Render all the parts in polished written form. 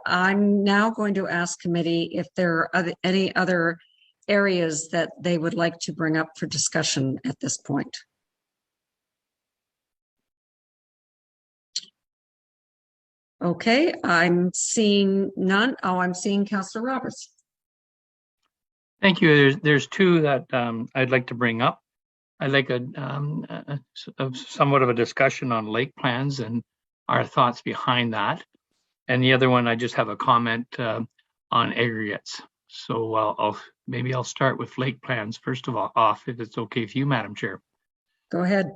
I'm now going to ask committee if there are any other areas that they would like to bring up for discussion at this point. Okay, I'm seeing none. Oh, I'm seeing Councillor Roberts. Thank you. There's two that I'd like to bring up. I'd like somewhat of a discussion on lake plans and our thoughts behind that. And the other one, I just have a comment on aggregates. So maybe I'll start with lake plans first of all, if it's okay with you, Madam Chair. Go ahead.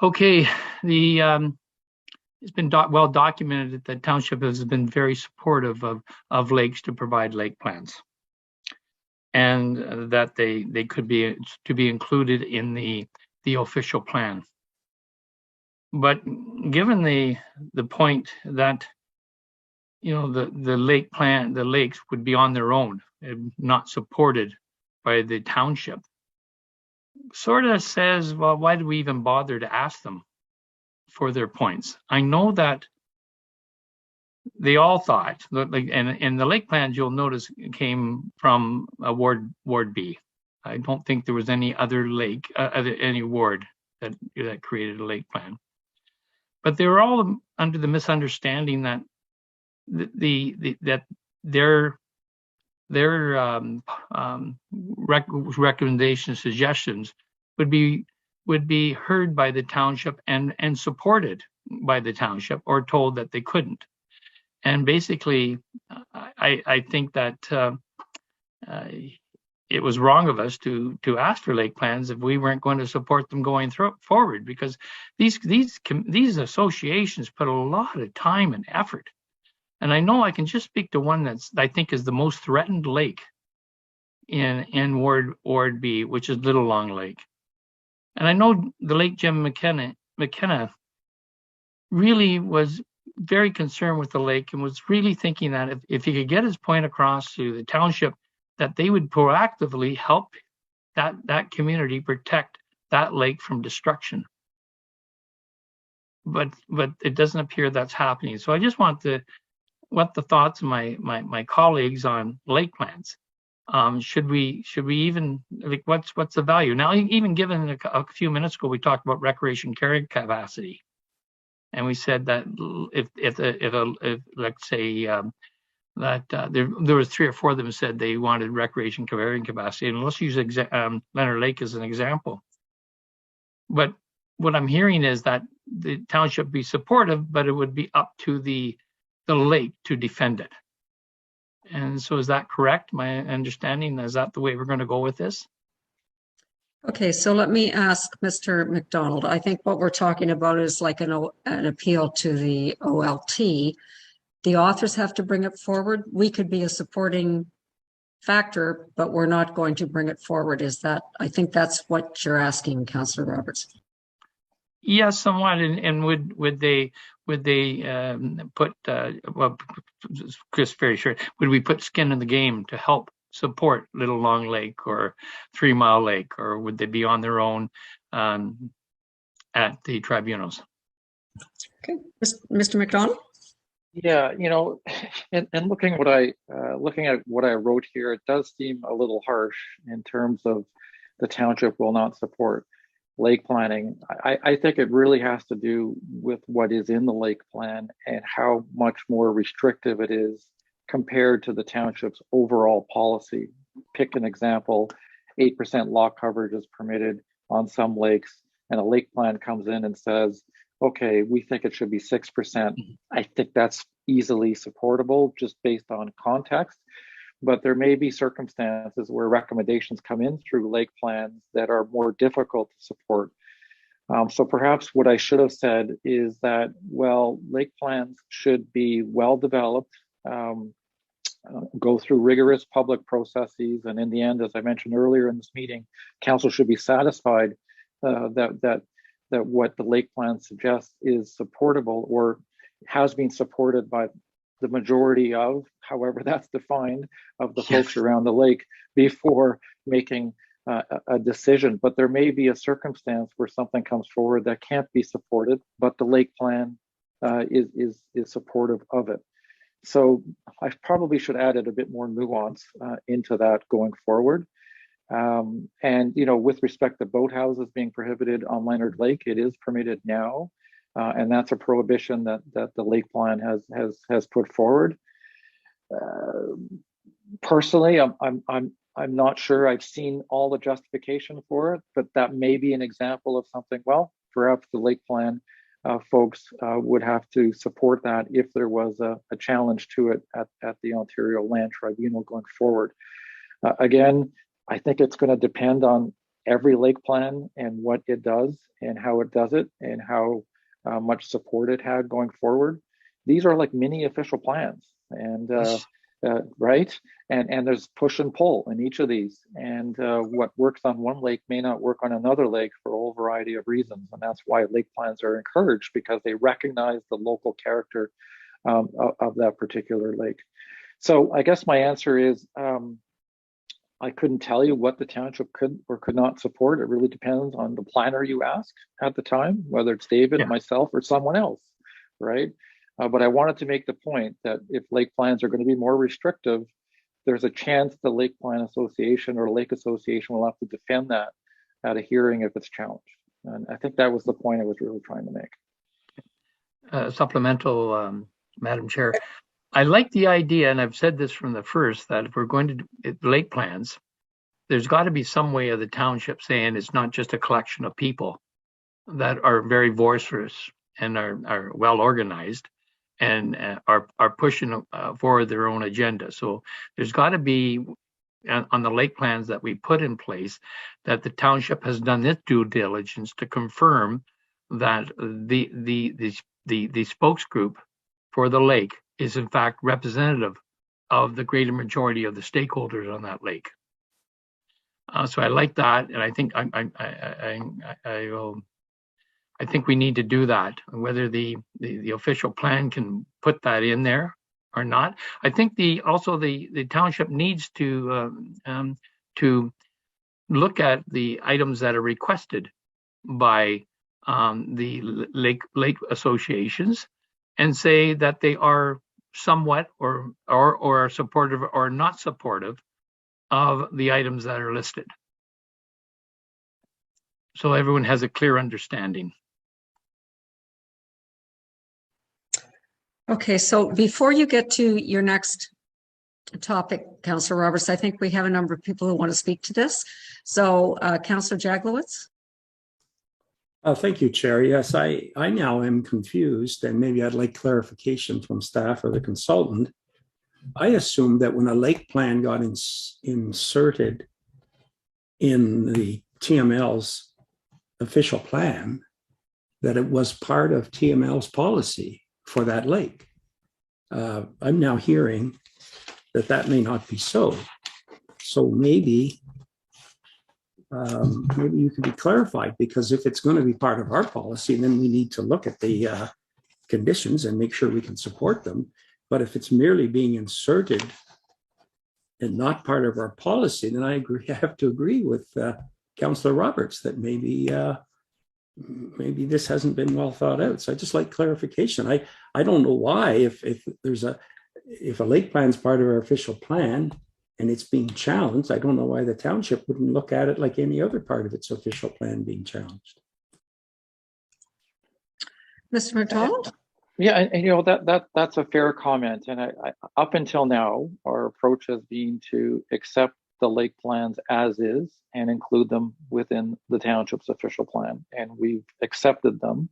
Okay, it's been well documented that the township has been very supportive of lakes to provide lake plans, and that they could be included in the official plan. But given the point that the lakes would be on their own, not supported by the township, sort of says, well, why do we even bother to ask them for their points? I know that they all thought, and the lake plans, you'll notice, came from a Ward B. I don't think there was any other lake, any ward that created a lake plan. But they were all under the misunderstanding that their recommendations, suggestions would be heard by the township and supported by the township, or told that they couldn't. And basically, I think that it was wrong of us to ask for lake plans if we weren't going to support them going forward, because these associations put a lot of time and effort. And I know I can just speak to one that I think is the most threatened lake in Ward B, which is Little Long Lake. And I know the late Jim McKenna really was very concerned with the lake and was really thinking that if he could get his point across to the township, that they would proactively help that community protect that lake from destruction. But it doesn't appear that's happening. So I just want what the thoughts of my colleagues on lake plans. Should we even, like, what's the value? Now, even given a few minutes ago, we talked about recreation carrying capacity. And we said that if let's say there was 3 or 4 of them said they wanted recreation carrying capacity, and let's use Leonard Lake as an example. But what I'm hearing is that the township be supportive, but it would be up to the lake to defend it. And so, is that correct? My understanding, is that the way we're going to go with this? Okay, so let me ask Mr. McDonald. I think what we're talking about is like an appeal to the OLT. The authors have to bring it forward. We could be a supporting factor, but we're not going to bring it forward. Is that, I think that's what you're asking, Councillor Roberts. Yes, somewhat. And would they put well, just very short, would we put skin in the game to help support Little Long Lake or 3 Mile Lake, or would they be on their own at the tribunals? Okay, Mr. McDonald. Yeah, and looking at what I wrote here, it does seem a little harsh in terms of the township will not support lake planning. I think it really has to do with what is in the lake plan and how much more restrictive it is compared to the township's overall policy. Pick an example, 8% lot coverage is permitted on some lakes, and a lake plan comes in and says, okay, we think it should be 6%. I think that's easily supportable just based on context. But there may be circumstances where recommendations come in through lake plans that are more difficult to support. So perhaps what I should have said is that, well, lake plans should be well developed, go through rigorous public processes, and in the end, as I mentioned earlier in this meeting, council should be satisfied that what the lake plan suggests is supportable or has been supported by the majority of, however that's defined, of the folks around the lake before making a decision. But there may be a circumstance where something comes forward that can't be supported, but the lake plan is supportive of it. So I probably should add a bit more nuance into that going forward. And with respect to boathouses being prohibited on Leonard Lake, it is permitted now, and that's a prohibition that the lake plan has put forward. Personally, I'm not sure I've seen all the justification for it, but that may be an example of something. Well, perhaps the lake plan folks would have to support that if there was a challenge to it at the Ontario Land Tribunal going forward. Again, I think it's going to depend on every lake plan and what it does and how it does it and how much support it had going forward. These are like mini official plans, and right? And there's push and pull in each of these. And what works on one lake may not work on another lake for a whole variety of reasons. And that's why lake plans are encouraged, because they recognize the local character of that particular lake. So I guess my answer is, I couldn't tell you what the township could or could not support. It really depends on the planner you ask at the time, whether it's David, myself, or someone else, right? But I wanted to make the point that if lake plans are going to be more restrictive, there's a chance the Lake Plan Association or Lake Association will have to defend that at a hearing if it's challenged. And I think that was the point I was really trying to make. Supplemental, Madam Chair. I like the idea, and I've said this from the first, that if we're going to do lake plans, there's got to be some way of the township saying it's not just a collection of people that are very boisterous and are well organized and are pushing forward their own agenda. So there's got to be on the lake plans that we put in place that the township has done its due diligence to confirm that the spokes group for the lake is in fact representative of the greater majority of the stakeholders on that lake. So I like that, and I think I think we need to do that. Whether the official plan can put that in there or not, I think the township needs to look at the items that are requested by the lake associations and say that they are somewhat or are supportive or not supportive of the items that are listed, so everyone has a clear understanding. Okay, so before you get to your next topic, Councillor Roberts, I think we have a number of people who want to speak to this. So Councillor Jaglowitz. Thank you, Chair. Yes, I now am confused, and maybe I'd like clarification from staff or the consultant. I assumed that when a lake plan got inserted in the TML's official plan, that it was part of TML's policy for that lake. I'm now hearing that may not be so. So maybe you can be clarified, because if it's going to be part of our policy, then we need to look at the conditions and make sure we can support them. But if it's merely being inserted and not part of our policy, then I have to agree with Councillor Roberts that maybe this hasn't been well thought out. So I just like clarification. I don't know why, if a lake plan is part of our official plan and it's being challenged, I don't know why the township wouldn't look at it like any other part of its official plan being challenged. Mr. McDonald? Yeah, and that's a fair comment. And I up until now, our approach has been to accept the lake plans as is and include them within the township's official plan, and we've accepted them.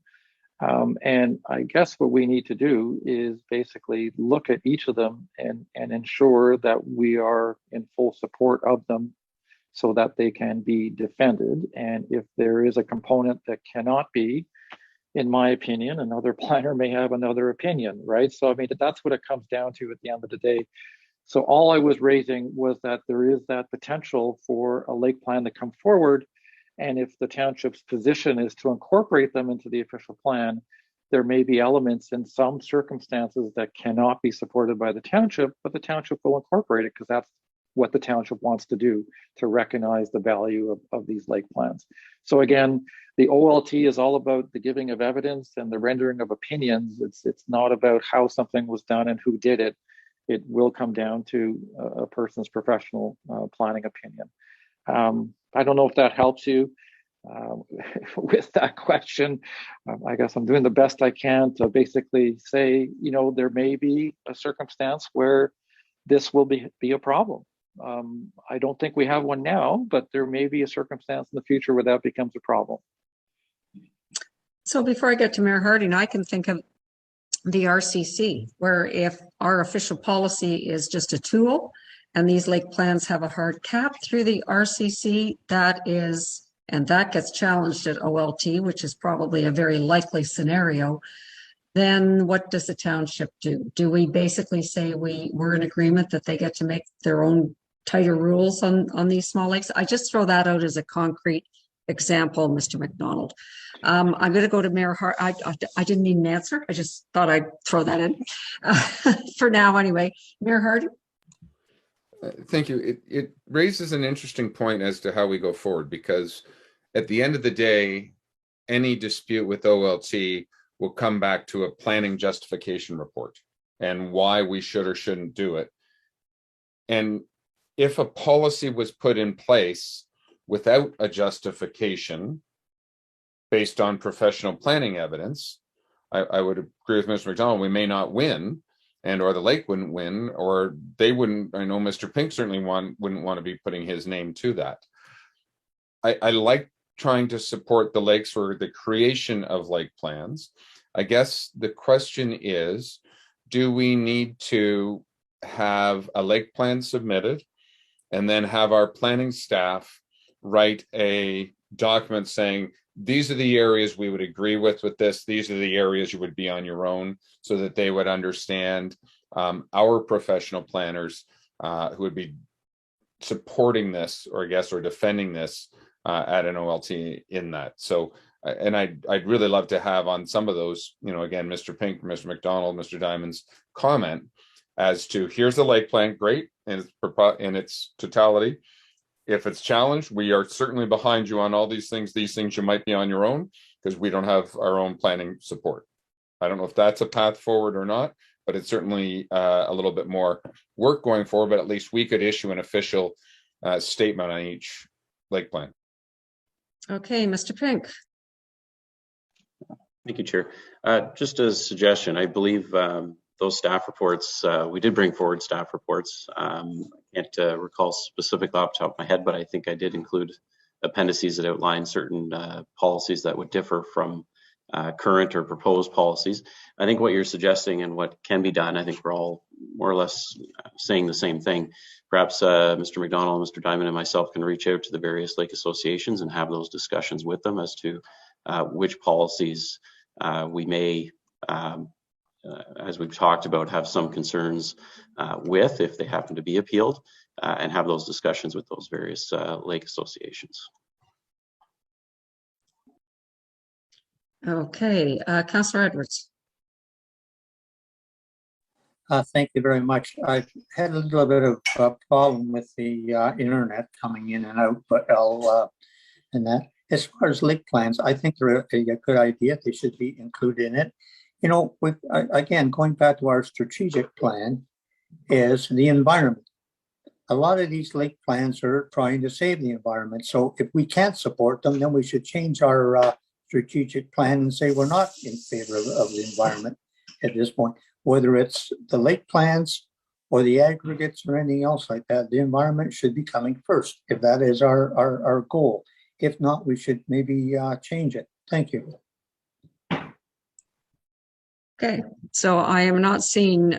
And I guess what we need to do is basically look at each of them and ensure that we are in full support of them so that they can be defended. And if there is a component that cannot be, in my opinion, another planner may have another opinion, right? So, I mean, that's what it comes down to at the end of the day. So all I was raising was that there is that potential for a lake plan to come forward. And if the township's position is to incorporate them into the official plan, there may be elements in some circumstances that cannot be supported by the township, but the township will incorporate it because what the township wants to do to recognize the value of these lake plans. So again, the OLT is all about the giving of evidence and the rendering of opinions. It's not about how something was done and who did it. It will come down to a person's professional planning opinion. I don't know if that helps you with that question. I guess I'm doing the best I can to basically say, you know, there may be a circumstance where this will be a problem. I don't think we have one now, but there may be a circumstance in the future where that becomes a problem. So before I get to Mayor Harding, I can think of the RCC, where if our official policy is just a tool and these lake plans have a hard cap through the RCC, that gets challenged at OLT, which is probably a very likely scenario, then what does the township do? Do we basically say we're in agreement that they get to make their own tighter rules on these small lakes? I just throw that out as a concrete example, Mr. McDonald. I'm going to go to Mayor Hart. I didn't need an answer. I just thought I'd throw that in for now anyway. Mayor Hart. Thank you. It raises an interesting point as to how we go forward, because at the end of the day, any dispute with OLT will come back to a planning justification report and why we should or shouldn't do it. And if a policy was put in place without a justification based on professional planning evidence, I would agree with Mr. McDonald, we may not win, and or the lake wouldn't win, or they wouldn't. I know Mr. Pink certainly wouldn't want to be putting his name to that. I like trying to support the lakes for the creation of lake plans. I guess the question is, do we need to have a lake plan submitted and then have our planning staff write a document saying, these are the areas we would agree with this, these are the areas you would be on your own, so that they would understand our professional planners who would be supporting this, or I guess, or defending this at an OLT in that. So, and I'd really love to have on some of those, you know, again, Mr. Pink, Mr. McDonald, Mr. Diamond's comment as to, here's the lake plan, great, in its totality. If it's challenged, we are certainly behind you on all these things. These things you might be on your own because we don't have our own planning support. I don't know if that's a path forward or not, but it's certainly a little bit more work going forward, but at least we could issue an official statement on each lake plan. Okay, Mr. Pink. Thank you, Chair. Just a suggestion, I believe those staff reports, we did bring forward staff reports. I can't recall specifically off the top of my head, but I think I did include appendices that outline certain policies that would differ from current or proposed policies. I think what you're suggesting and what can be done, I think we're all more or less saying the same thing. Perhaps Mr. McDonald, Mr. Diamond, and myself can reach out to the various lake associations and have those discussions with them as to which policies we may, as we've talked about, have some concerns with if they happen to be appealed, and have those discussions with those various lake associations. Okay, Councillor Edwards. Thank you very much. I've had a little bit of a problem with the internet coming in and out, but and that, as far as lake plans, I think they're a good idea. They should be included in it. You know, again, going back to our strategic plan, is the environment. A lot of these lake plans are trying to save the environment. So if we can't support them, then we should change our strategic plan and say we're not in favor of the environment at this point. Whether it's the lake plans or the aggregates or anything else like that, the environment should be coming first if that is our goal. If not, we should maybe change it. Thank you. Okay, so I am not seeing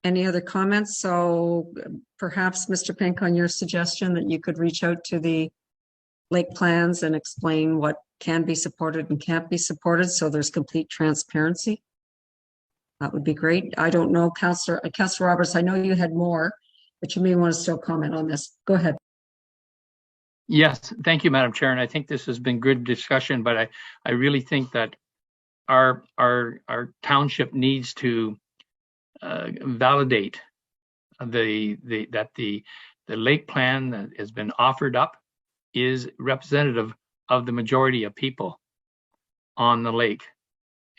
any other comments. So perhaps, Mr. Pink, on your suggestion that you could reach out to the lake plans and explain what can be supported and can't be supported, so there's complete transparency. That would be great. I don't know, Councillor Roberts, I know you had more, but you may want to still comment on this. Go ahead. Yes, thank you, Madam Chair. And I think this has been good discussion, but I really think that our township needs to validate that the the lake plan that has been offered up is representative of the majority of people on the lake,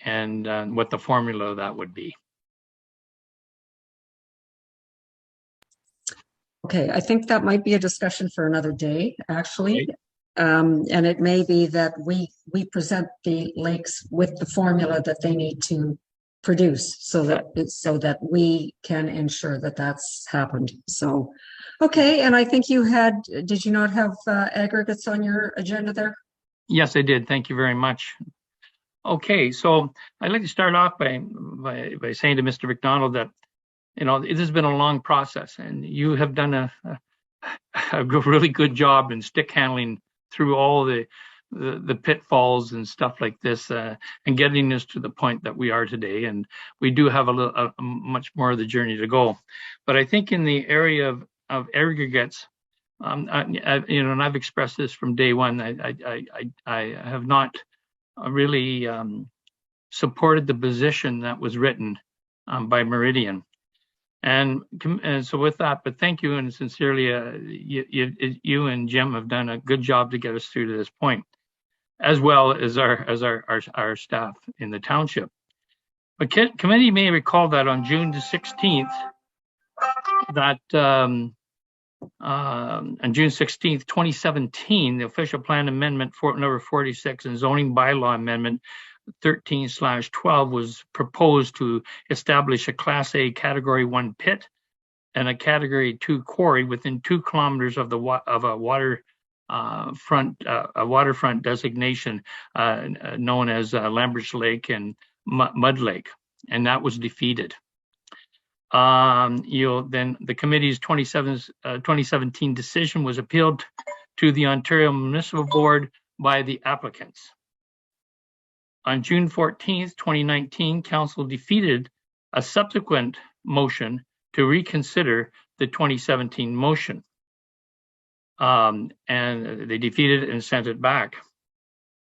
and what the formula of that would be. Okay, I think that might be a discussion for another day, actually. Okay. And it may be that we present the lakes with the formula that they need to produce so that we can ensure that that's happened. So, okay, and I think did you not have aggregates on your agenda there? Yes, I did. Thank you very much. Okay, so I'd like to start off by saying to Mr. McDonald that, you know, it has been a long process, and you have done a really good job in stick handling through all the pitfalls and stuff like this, and getting us to the point that we are today. And we do have a much more of the journey to go. But I think in the area of aggregates, you know, and I've expressed this from day one, I have not really supported the position that was written by Meridian. And so with that, but thank you, and sincerely, you and Jim have done a good job to get us through to this point, as well as our staff in the township. But committee may recall that on June the 16th, that on June 16th, 2017, the official plan amendment number 46 and zoning bylaw amendment 13/12 was proposed to establish a Class A Category 1 pit and a Category 2 quarry within 2 kilometers of a waterfront designation known as Lambert's Lake and Mud Lake, and that was defeated. Then the committee's 2017 decision was appealed to the Ontario Municipal Board by the applicants. On June 14th, 2019, Council defeated a subsequent motion to reconsider the 2017 motion. And they defeated it and sent it back.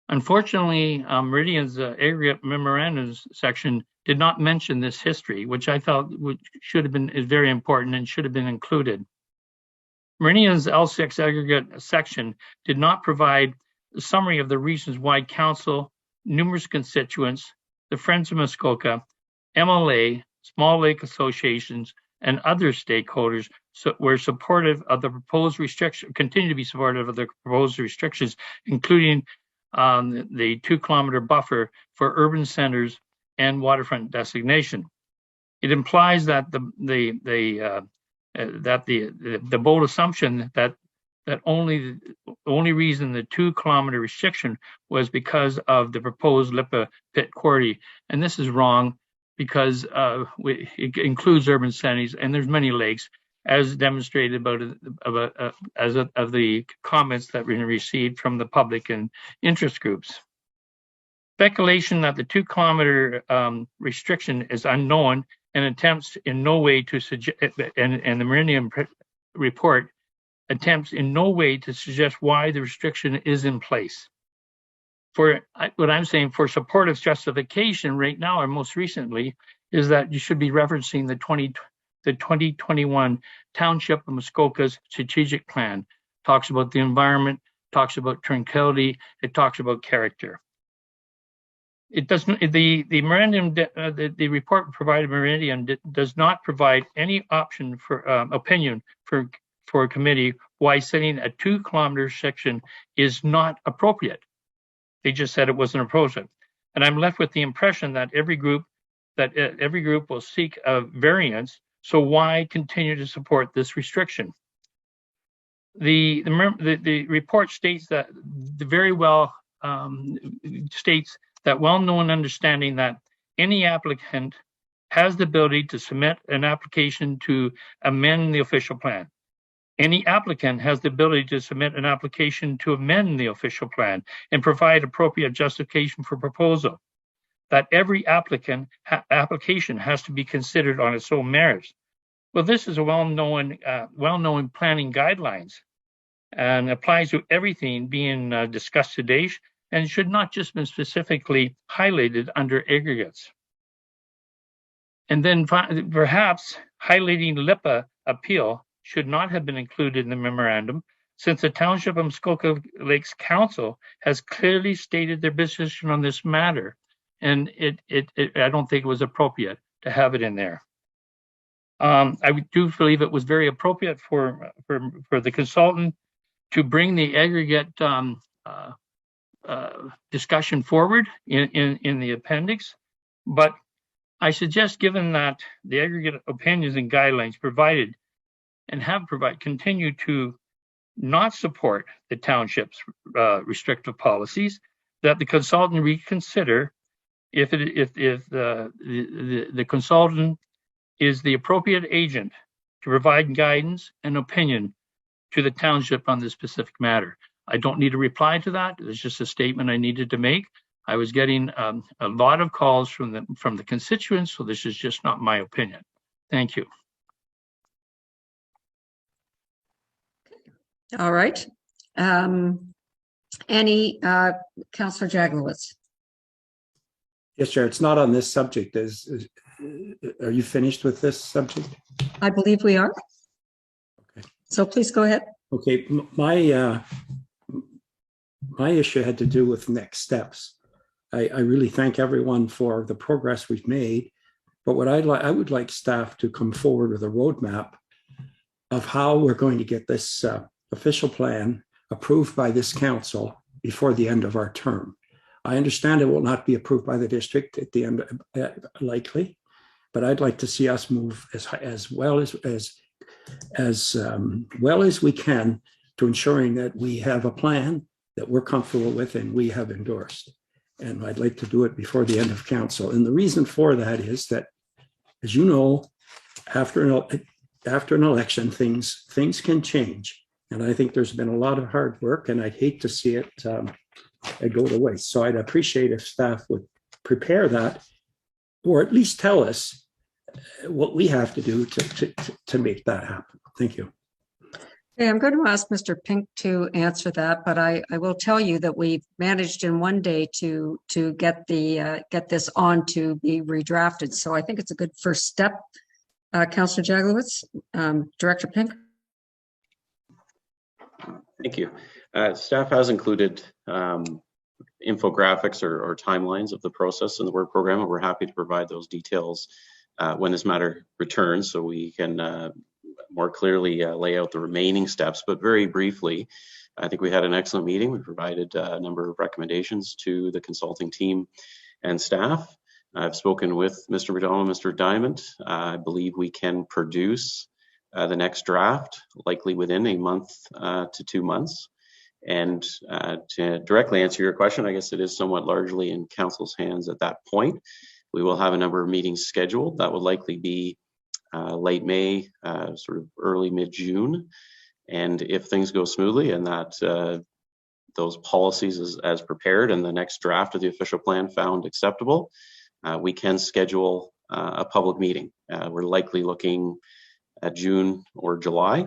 Unfortunately, Meridian's aggregate memorandums section did not mention this history, which I felt is very important and should have been included. Meridian's L6 aggregate section did not provide a summary of the reasons why Council, numerous constituents, the Friends of Muskoka, MLA, small lake associations, and other stakeholders were supportive of the proposed restriction, continue to be supportive of the proposed restrictions, including the 2-kilometer buffer for urban centers and waterfront designation. It implies that the bold assumption that only reason the 2-kilometer restriction was because of the proposed Lipa pit quarry, and this is wrong because it includes urban centers and there's many lakes, as demonstrated of the comments that we received from the public and interest groups. Speculation that the 2-kilometer restriction is unknown and attempts in no way to suggest, and the Meridian report attempts in no way to suggest why the restriction is in place. For what I'm saying, for supportive justification right now, or most recently, is that you should be referencing the 2021 Township of Muskoka's strategic plan. Talks about the environment, talks about tranquility, it talks about character. It doesn't. The Meridian, the report provided Meridian does not provide any option for opinion for a committee why setting a 2-kilometer section is not appropriate. They just said it wasn't appropriate, and I'm left with the impression that every group will seek a variance. So why continue to support this restriction? The report states that states that well-known understanding that any applicant has the ability to submit an application to amend the official plan. Any applicant has the ability to submit an application to amend the official plan and provide appropriate justification for proposal. That every application has to be considered on its own merits. Well, this is a well-known planning guidelines and applies to everything being discussed today, and should not just be specifically highlighted under aggregates. And then perhaps highlighting LIPA appeal should not have been included in the memorandum, since the Township of Muskoka Lakes Council has clearly stated their position on this matter, and I don't think it was appropriate to have it in there. I do believe it was very appropriate for the consultant to bring the aggregate discussion forward in the appendix, but I suggest, given that the aggregate opinions and guidelines provided and have provided continue to not support the township's restrictive policies, that the consultant reconsider if the consultant is the appropriate agent to provide guidance and opinion to the township on this specific matter. I don't need a reply to that. It's just a statement I needed to make. I was getting a lot of calls from the constituents, so this is just not my opinion. Thank you. All right. Any Councillor Jaglowitz? Yes, Chair. It's not on this subject. Are you finished with this subject? I believe we are. Okay. So please go ahead. Okay. My issue had to do with next steps. I really thank everyone for the progress we've made, but what I would like staff to come forward with a roadmap of how we're going to get this official plan approved by this council before the end of our term. I understand it will not be approved by the district at the end, likely, but I'd like to see us move as well as we can to ensuring that we have a plan that we're comfortable with and we have endorsed. And I'd like to do it before the end of council. And the reason for that is that, as you know, after an election, things can change. And I think there's been a lot of hard work, and I'd hate to see it go to waste. So I'd appreciate if staff would prepare that, or at least tell us what we have to do to make that happen. Thank you. Okay, I'm going to ask Mr. Pink to answer that, but I will tell you that we've managed in one day to get this on to be redrafted. So I think it's a good first step. Councillor Jaglowitz, Director Pink. Thank you. Staff has included infographics or timelines of the process in the work program, and we're happy to provide those details when this matter returns, so we can more clearly lay out the remaining steps. But very briefly, I think we had an excellent meeting. We provided a number of recommendations to the consulting team and staff. I've spoken with Mr. McDonald and Mr. Diamond. I believe we can produce the next draft likely within a month to 2 months. And to directly answer your question, I guess it is somewhat largely in council's hands at that point. We will have a number of meetings scheduled. That will likely be late May, sort of early mid-June. And if things go smoothly and that those policies as prepared and the next draft of the official plan found acceptable, we can schedule a public meeting. We're likely looking at June or July.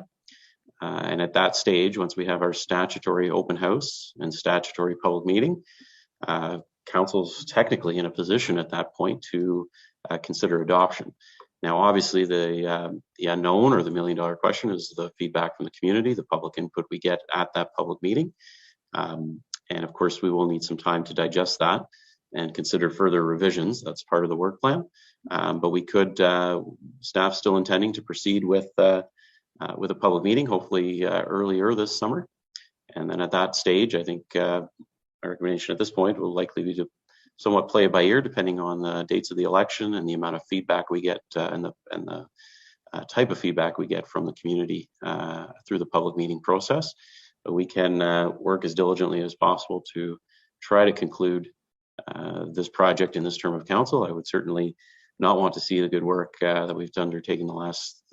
And at that stage, once we have our statutory open house and statutory public meeting, council's technically in a position at that point to consider adoption. Now, obviously, the unknown or the $1 million question is the feedback from the community, the public input we get at that public meeting. And of course, we will need some time to digest that and consider further revisions. That's part of the work plan. But we could, staff still intending to proceed with a public meeting, hopefully earlier this summer. And then at that stage, I think our recommendation at this point will likely be to somewhat play it by ear, depending on the dates of the election and the amount of feedback we get and the type of feedback we get from the community through the public meeting process. But we can work as diligently as possible to try to conclude this project in this term of council. I would certainly not want to see the good work that we've undertaken the last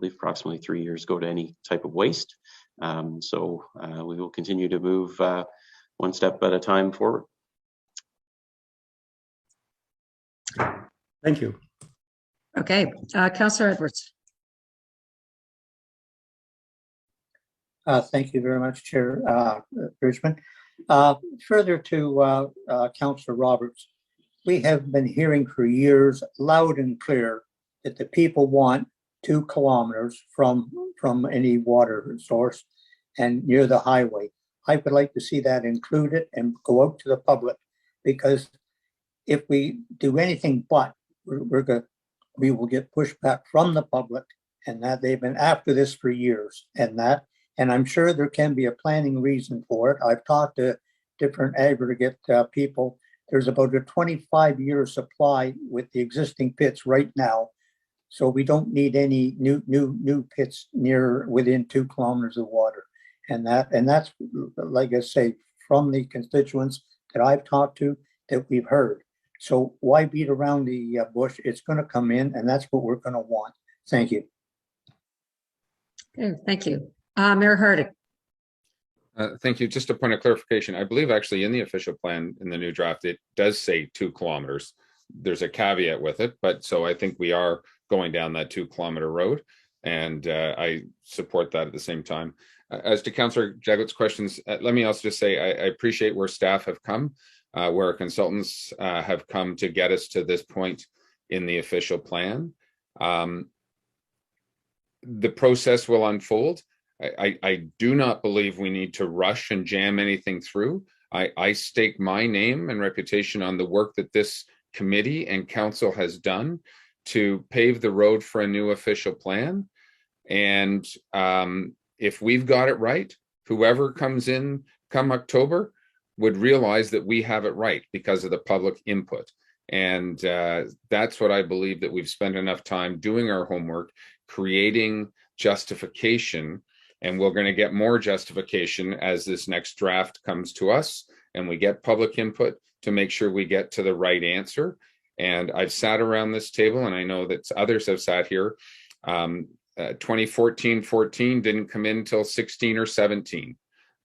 approximately 3 years go to any type of waste. So we will continue to move one step at a time forward. Thank you. Okay, Councillor Edwards. Thank you very much, Chair Bridgman. Further to Councillor Roberts, we have been hearing for years loud and clear that the people want 2 kilometers from any water source and near the highway. I would like to see that included and go out to the public, because if we do anything but, we will get pushback from the public, and that they've been after this for years, and I'm sure there can be a planning reason for it. I've talked to different aggregate people. There's about a 25-year supply with the existing pits right now, so we don't need any new pits within 2 kilometers of water, and that's, like I say, from the constituents that I've talked to, that we've heard. So why beat around the bush? It's going to come in, and that's what we're going to want. Thank you. Okay, thank you. Mayor Harding. Thank you. Just a point of clarification. I believe actually in the official plan in the new draft, it does say 2 kilometers. There's a caveat with it, but so I think we are going down that 2 kilometer road, and I support that at the same time. As to Councillor Jagott's questions, let me also just say I appreciate where staff have come, where our consultants have come to get us to this point in the official plan. The process will unfold. I do not believe we need to rush and jam anything through. I stake my name and reputation on the work that this committee and council has done to pave the road for a new official plan. And if we've got it right, whoever comes in come October would realize that we have it right because of the public input. And that's what I believe, that we've spent enough time doing our homework, creating justification, and we're going to get more justification as this next draft comes to us and we get public input to make sure we get to the right answer. And I've sat around this table, and I know that others have sat here. 2014-14 didn't come in until 16 or 17,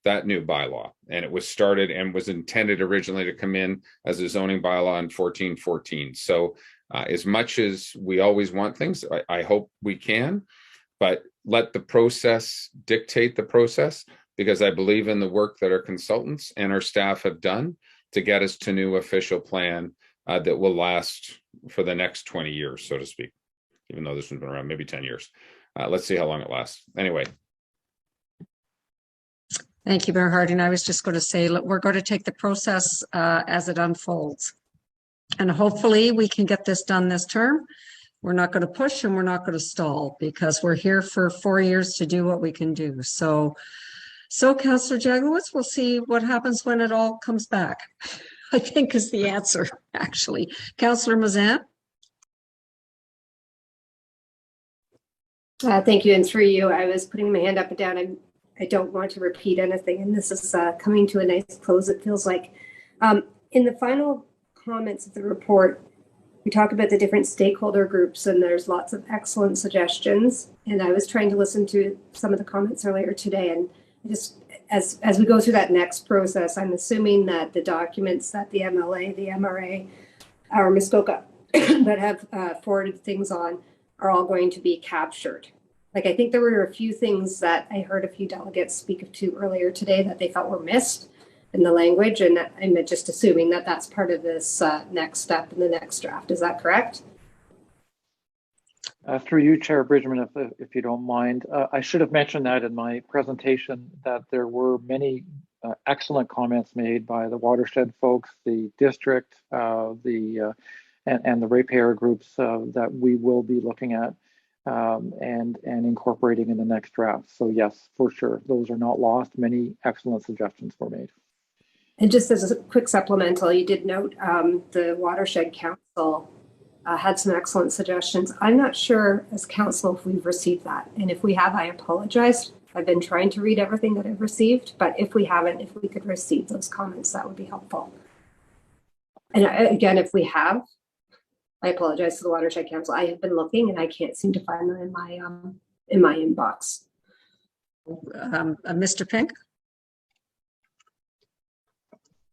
that new bylaw. And it was started and was intended originally to come in as a zoning bylaw in 14-14. So as much as we always want things, I hope we can, but let the process dictate the process, because I believe in the work that our consultants and our staff have done to get us to new official plan that will last for the next 20 years, so to speak, even though this one's been around maybe 10 years. Let's see how long it lasts. Anyway. Thank you, Mayor Harding. I was just going to say, look, we're going to take the process as it unfolds. And hopefully we can get this done this term. We're not going to push and we're not going to stall, because we're here for 4 years to do what we can do. So Councillor Jagowitz, we'll see what happens when it all comes back, I think is the answer, actually. Councillor Mazan. Thank you. And through you, I was putting my hand up and down. I don't want to repeat anything, and this is coming to a nice close, it feels like. In the final comments of the report, we talk about the different stakeholder groups, and there's lots of excellent suggestions. And I was trying to listen to some of the comments earlier today, and just as we go through that next process, I'm assuming that the documents that the MLA, the MRA, or Muskoka that have forwarded things on are all going to be captured. Like, I think there were a few things that I heard a few delegates speak to earlier today that they felt were missed in the language, and I'm just assuming that that's part of this next step in the next draft. Is that correct? Through you, Chair Bridgman, if you don't mind, I should have mentioned that in my presentation, that there were many excellent comments made by the watershed folks, the district, and the ratepayer groups that we will be looking at and incorporating in the next draft. So yes, for sure, those are not lost. Many excellent suggestions were made. And just as a quick supplemental, you did note the Watershed Council had some excellent suggestions. I'm not sure as council if we've received that. And if we have, I apologize. I've been trying to read everything that I've received, but if we haven't, if we could receive those comments, that would be helpful. And again, if we have, I apologize to the Watershed Council. I have been looking and I can't seem to find them in my inbox. Mr. Pink.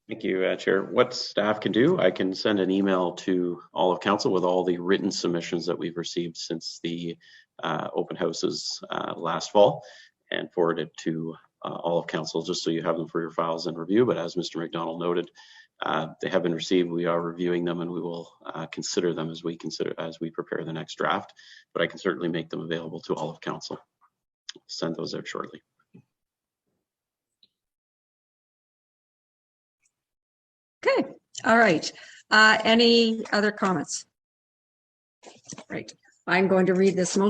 Thank you, Chair. What staff can do, I can send an email to all of council with all the written submissions that we've received since the open houses last fall, and forward it to all of council, just so you have them for your files and review. But as Mr. McDonald noted, They have been received. We are reviewing them, and we will consider them as we prepare the next draft. But I can certainly make them available to all of council. Send those out shortly. Okay, all right. Any other comments? Right. I'm going to read this motion.